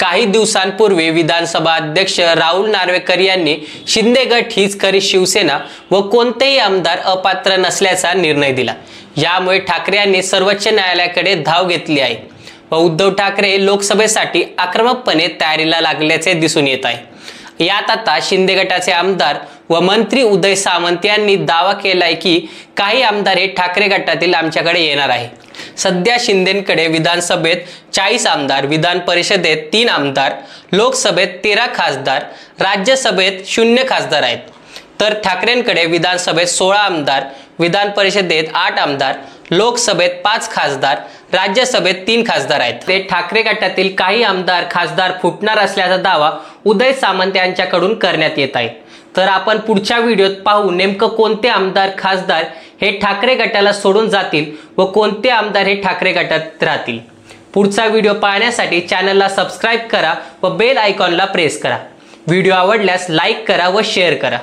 काही दिवसांपूर्वी विधानसभा अध्यक्ष राहुल नार्वेकर यांनी शिंदे गट हीच खरी शिवसेना व कोणतेही आमदार अपात्र नसल्याचा निर्णय दिला। यामुळे ठाकरे यांनी सर्वोच्च न्यायालयाकडे धाव घेतली आहे व उद्धव ठाकरे लोकसभेसाठी आक्रमकपणे तयारीला लागल्याचे दिसून येत आहे। यात आता शिंदे गटाचे आमदार व मंत्री उदय सामंत यांनी दावा केलाय की काही आमदार हे ठाकरे गटातील आमच्याकडे येणार आहे। सध्या शिंदेंकडे विधानसभेत 40 आमदार, विधान परिषदेत 3 आमदार, लोकसभेत 13 खासदार, राज्यसभेत 0 खासदार आहेत। तर ठाकरेंकडे विधानसभेत 16 आमदार, विधान परिषदेत 8 आमदार, लोकसभेत 5 खासदार, राज्यसभेत 3 खासदार आहेत। ते ठाकरे गटातील काही आमदार खासदार फुटणार असल्याचा दावा उदय सामंत यांच्याकडून करण्यात येत आहे। तर आपण पुढच्या व्हिडिओत पाहू नेमकं कोणते आमदार खासदार हे ठाकरे गटाला सोडून जातील व कोणते आमदार हे ठाकरे गटात राहतील। पुढचा व्हिडिओ पाहण्यासाठी चॅनलला सबस्क्राइब करा व बेल आयकॉनला प्रेस करा। व्हिडिओ आवडल्यास लाईक करा व शेअर करा।